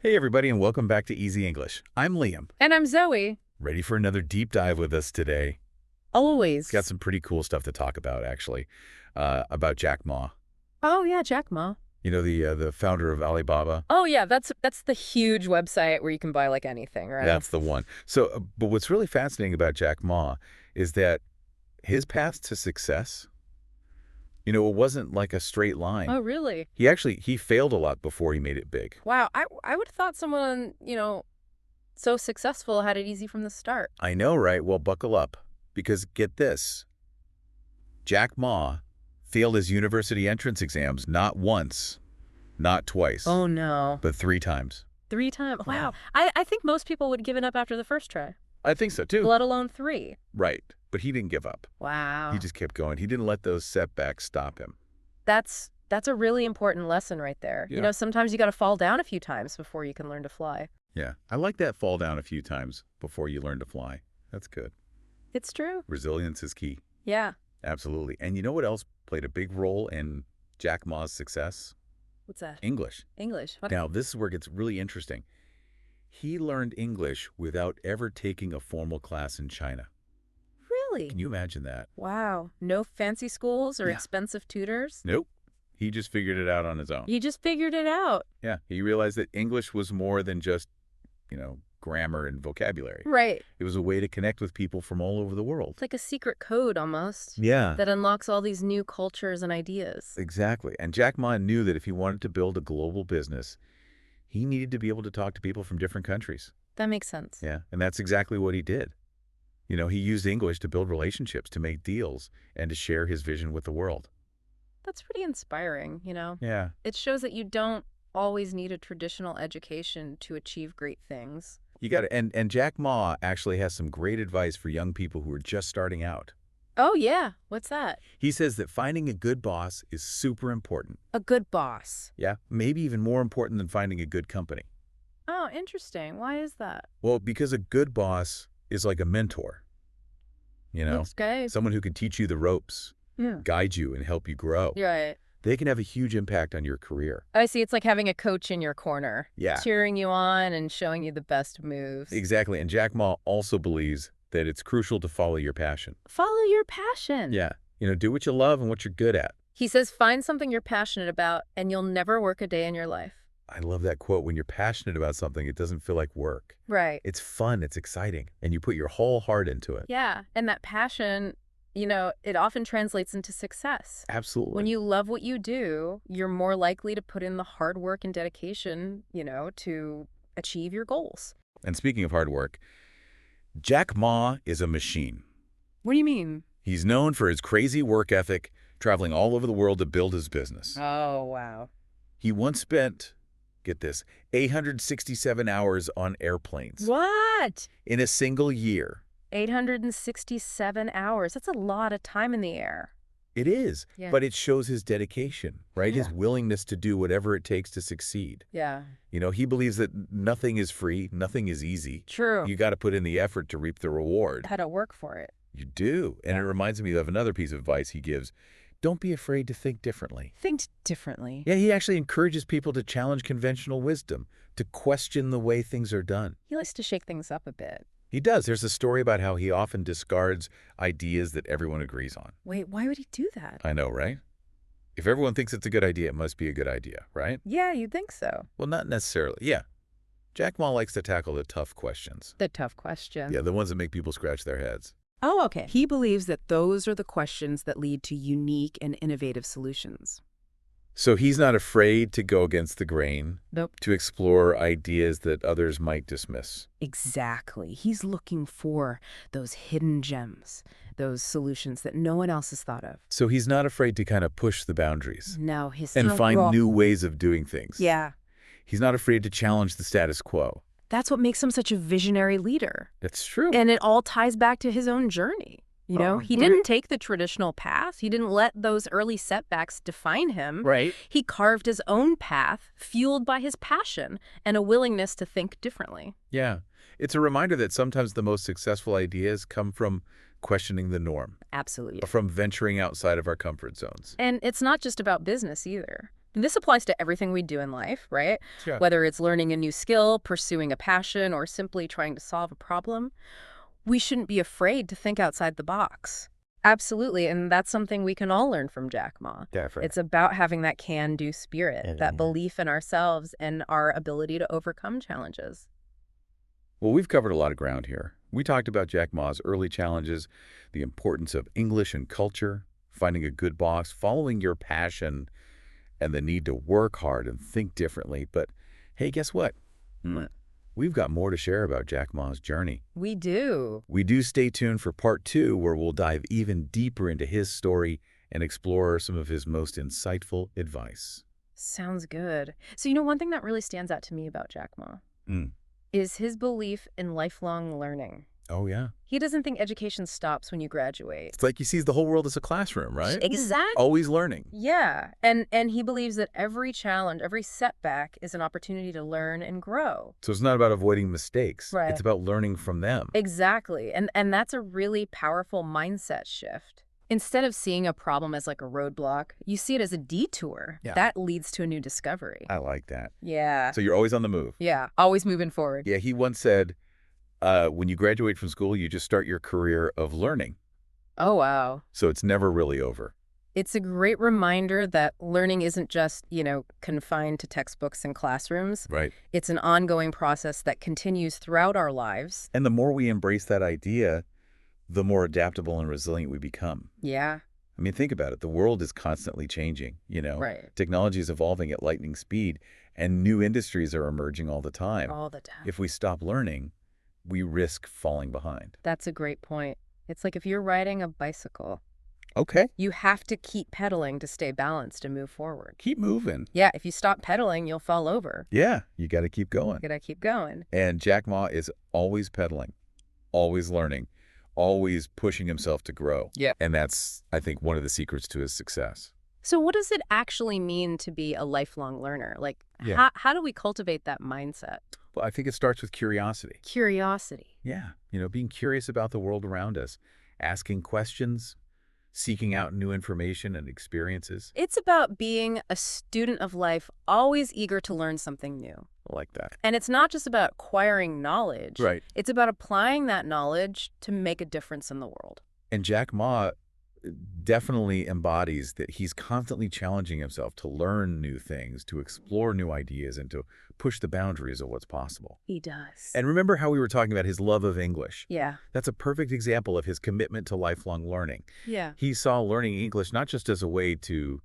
Hey everybody, and welcome back to Easy English. I'm Liam. And I'm Zoe. Ready for another deep dive with us today? Got Always. some pretty cool stuff to talk about, actually, about Jack Ma. Oh yeah, Jack Ma. You know, the founder of Alibaba? Oh yeah, that's the huge website where you can buy like anything, right? That's the one. So, but what's really fascinating about Jack Ma is that his path to success, it wasn't like a straight line. Oh really? He failed a lot before he made it big. Wow, I would have thought someone, so successful had it easy from the start. I know, right? Well, buckle up, because get this. Jack Ma failed his university entrance exams not once, not twice, Oh no. but 3 times. 3 times. Wow. I think most people would have given up after the first try, I think so, too. let alone 3. Right. But he didn't give up. Wow. He just kept going. He didn't let those setbacks stop him. That's a really important lesson right there. Yeah. Sometimes you got to fall down a few times before you can learn to fly. Yeah. I like that, fall down a few times before you learn to fly. That's good. It's true. Resilience is key. Yeah. Absolutely. And you know what else played a big role in Jack Ma's success? What's that? English. English. Now, this is where it gets really interesting. He learned English without ever taking a formal class in China. Really? Can you imagine that? Wow. No fancy schools or Yeah. expensive tutors? Nope. He just figured it out on his own. You just figured it out. Yeah. He realized that English was more than just, grammar and vocabulary. Right. It was a way to connect with people from all over the world. It's like a secret code almost Yeah. that unlocks all these new cultures and ideas. Exactly. And Jack Ma knew that if he wanted to build a global business, he needed to be able to talk to people from different countries. That makes sense. Yeah. And that's exactly what he did. He used English to build relationships, to make deals, and to share his vision with the world. That's pretty inspiring, Yeah. It shows that you don't always need a traditional education to achieve great things. You got it. And Jack Ma actually has some great advice for young people who are just starting out. Oh, yeah. What's that? He says that finding a good boss is super important. A good boss. Yeah, maybe even more important than finding a good company. Oh, interesting. Why is that? Well, because a good boss is like a mentor. Okay. Someone who can teach you the ropes, Yeah. guide you, and help you grow. You're right. They can have a huge impact on your career. I see. It's like having a coach in your corner. Yeah. Cheering you on and showing you the best moves. Exactly. And Jack Ma also believes that it's crucial to follow your passion. Follow your passion. Yeah. Do what you love and what you're good at. He says find something you're passionate about and you'll never work a day in your life. I love that quote. When you're passionate about something, it doesn't feel like work. Right. It's fun, it's exciting, and you put your whole heart into it. Yeah. And that passion, it often translates into success. Absolutely. When you love what you do, you're more likely to put in the hard work and dedication, to achieve your goals. And speaking of hard work, Jack Ma is a machine. What do you mean? He's known for his crazy work ethic, traveling all over the world to build his business. Oh, wow. He once spent, get this, 867 hours on airplanes What? in a single year. 867 hours. That's a lot of time in the air. It is, Yeah. but it shows his dedication, right? His Yeah. willingness to do whatever it takes to succeed. Yeah. He believes that nothing is free, nothing is easy. True. You got to put in the effort to reap the reward. Had to work for it. You do. And it reminds me of another piece of advice he gives. Don't be afraid to think differently. Think differently. Yeah, he actually encourages people to challenge conventional wisdom, to question the way things are done. He likes to shake things up a bit. He does. There's a story about how he often discards ideas that everyone agrees on. Wait, why would he do that? I know, right? If everyone thinks it's a good idea, it must be a good idea, right? Yeah, you'd think so. Well, not necessarily. Yeah. Jack Ma likes to tackle the tough questions. The tough question. Yeah, the ones that make people scratch their heads. Oh, okay. He believes that those are the questions that lead to unique and innovative solutions. So he's not afraid to go against the grain, Nope. to explore ideas that others might dismiss. Exactly. He's looking for those hidden gems, those solutions that no one else has thought of. So he's not afraid to kind of push the boundaries No, his and find new ways of doing things. Yeah. He's not afraid to challenge the status quo. That's what makes him such a visionary leader. That's true. And it all ties back to his own journey. He right. didn't take the traditional path. He didn't let those early setbacks define him. Right. He carved his own path, fueled by his passion and a willingness to think differently. Yeah. It's a reminder that sometimes the most successful ideas come from questioning the norm, Absolutely. or from venturing outside of our comfort zones. And it's not just about business either. This applies to everything we do in life, right? Yeah. Whether it's learning a new skill, pursuing a passion, or simply trying to solve a problem, we shouldn't be afraid to think outside the box. Absolutely, and that's something we can all learn from Jack Ma. Definitely. It's about having that can-do spirit, It that is. belief in ourselves and our ability to overcome challenges. Well, we've covered a lot of ground here. We talked about Jack Ma's early challenges, the importance of English and culture, finding a good boss, following your passion, and the need to work hard and think differently. But hey, guess what? What? We've got more to share about Jack Ma's journey. We do. We do stay tuned for part 2, where we'll dive even deeper into his story and explore some of his most insightful advice. Sounds good. So, one thing that really stands out to me about Jack Ma Mm. is his belief in lifelong learning. Oh, yeah. He doesn't think education stops when you graduate. It's like he sees the whole world as a classroom, right? Exactly. Always learning. Yeah, and he believes that every challenge, every setback is an opportunity to learn and grow. So it's not about avoiding mistakes. Right. It's about learning from them. Exactly, and that's a really powerful mindset shift. Instead of seeing a problem as like a roadblock, you see it as a detour. Yeah. That leads to a new discovery. I like that. Yeah. So you're always on the move. Yeah, always moving forward. Yeah, he once said, when you graduate from school, you just start your career of learning. Oh, wow. So it's never really over. It's a great reminder that learning isn't just, confined to textbooks and classrooms. Right. It's an ongoing process that continues throughout our lives. And the more we embrace that idea, the more adaptable and resilient we become. Yeah. I mean, think about it. The world is constantly changing, Right. Technology is evolving at lightning speed, and new industries are emerging all the time. All the time. If we stop learning, we risk falling behind. That's a great point. It's like if you're riding a bicycle, Okay. you have to keep pedaling to stay balanced and move forward. Keep moving. Yeah, if you stop pedaling, you'll fall over. Yeah, you got to keep going. You gotta keep going. And Jack Ma is always pedaling, always learning, always pushing himself to grow. Yeah. And that's, I think, one of the secrets to his success. So what does it actually mean to be a lifelong learner? Like, Yeah. how do we cultivate that mindset? Well, I think it starts with curiosity. Curiosity. Yeah. Being curious about the world around us, asking questions, seeking out new information and experiences. It's about being a student of life, always eager to learn something new. I like that. And it's not just about acquiring knowledge. Right. It's about applying that knowledge to make a difference in the world. And Jack Ma definitely embodies that he's constantly challenging himself to learn new things, to explore new ideas, and to push the boundaries of what's possible. He does. And remember how we were talking about his love of English? Yeah. That's a perfect example of his commitment to lifelong learning. Yeah. He saw learning English not just as a way to,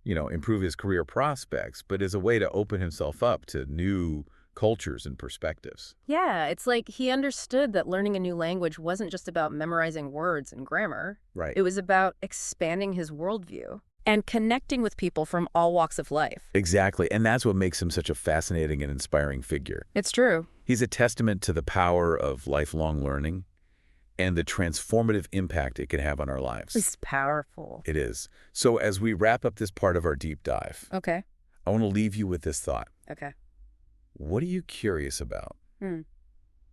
improve his career prospects, but as a way to open himself up to new cultures and perspectives. Yeah, it's like he understood that learning a new language wasn't just about memorizing words and grammar. Right. It was about expanding his worldview and connecting with people from all walks of life. Exactly. And that's what makes him such a fascinating and inspiring figure. It's true. He's a testament to the power of lifelong learning and the transformative impact it can have on our lives. It's powerful. It is. So as we wrap up this part of our deep dive, Okay. I want to leave you with this thought. Okay. What are you curious about? Hmm.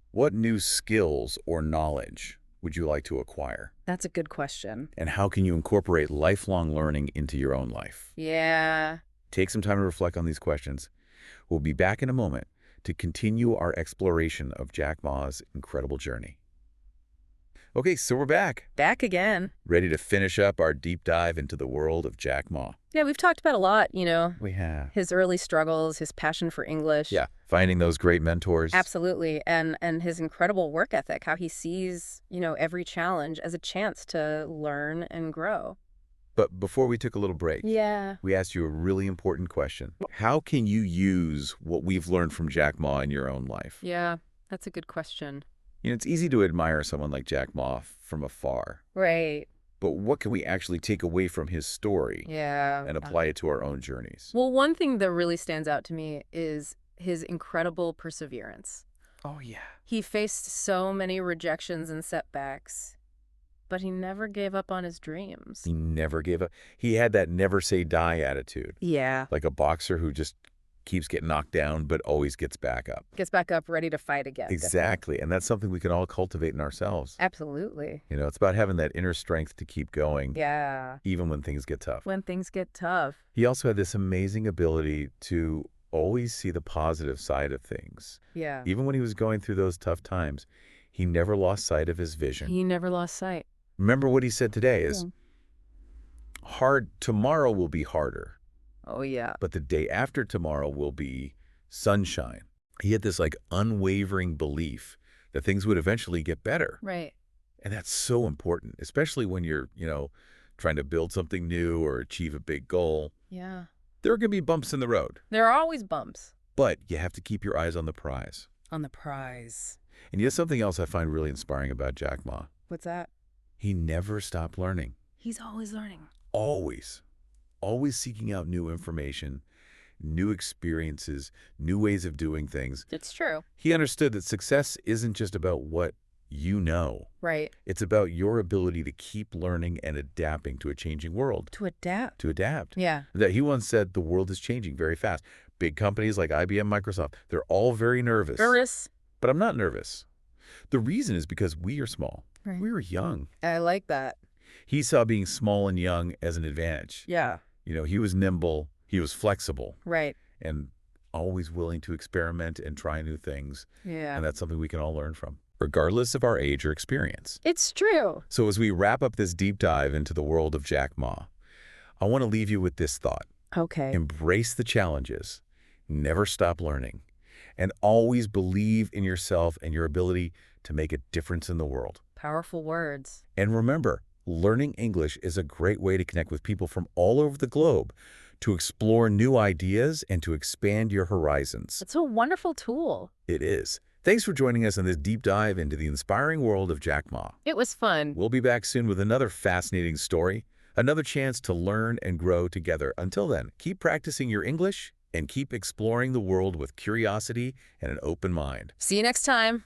What new skills or knowledge would you like to acquire? That's a good question. And how can you incorporate lifelong learning into your own life? Yeah. Take some time to reflect on these questions. We'll be back in a moment to continue our exploration of Jack Ma's incredible journey. Okay, so we're back, Back again. ready to finish up our deep dive into the world of Jack Ma. Yeah, we've talked about a lot, We have. his early struggles, his passion for English. Yeah, finding those great mentors. Absolutely. And his incredible work ethic, how he sees, every challenge as a chance to learn and grow. But before we took a little break, Yeah. we asked you a really important question. How can you use what we've learned from Jack Ma in your own life? Yeah, that's a good question. It's easy to admire someone like Jack Ma from afar, Right. but what can we actually take away from his story Yeah. and apply it to our own journeys? Well, one thing that really stands out to me is his incredible perseverance. Oh, yeah. He faced so many rejections and setbacks, but he never gave up on his dreams. He never gave up. He had that never say die attitude, Yeah. like a boxer who just keeps getting knocked down, but always gets back up. Gets back up, ready to fight again. Definitely. Exactly. And that's something we can all cultivate in ourselves. Absolutely. You know, it's about having that inner strength to keep going, Yeah. even when things get tough. When things get tough. He also had this amazing ability to always see the positive side of things. Yeah. Even when he was going through those tough times, he never lost sight of his vision. He never lost sight. Remember what he said today is, tomorrow will be harder, Oh, yeah. but the day after tomorrow will be sunshine. He had this like unwavering belief that things would eventually get better. Right. And that's so important, especially when you're, trying to build something new or achieve a big goal. Yeah. There are going to be bumps in the road, There are always bumps. but you have to keep your eyes on the prize. On the prize. And yet something else I find really inspiring about Jack Ma. What's that? He never stopped learning. He's always learning. Always. Always seeking out new information, new experiences, new ways of doing things. It's true. He understood that success isn't just about what you know. Right. It's about your ability to keep learning and adapting to a changing world. To adapt. To adapt. Yeah. That he once said the world is changing very fast. Big companies like IBM, Microsoft, they're all very nervous. Nervous. But I'm not nervous. The reason is because we are small. Right. We are young. I like that. He saw being small and young as an advantage. Yeah. He was nimble, he was flexible, Right. and always willing to experiment and try new things. Yeah. And that's something we can all learn from, regardless of our age or experience. It's true. So as we wrap up this deep dive into the world of Jack Ma, I want to leave you with this thought. Okay. Embrace the challenges, never stop learning, and always believe in yourself and your ability to make a difference in the world. Powerful words. And remember, learning English is a great way to connect with people from all over the globe, to explore new ideas and to expand your horizons. It's a wonderful tool. It is. Thanks for joining us on this deep dive into the inspiring world of Jack Ma. It was fun. We'll be back soon with another fascinating story, another chance to learn and grow together. Until then, keep practicing your English and keep exploring the world with curiosity and an open mind. See you next time.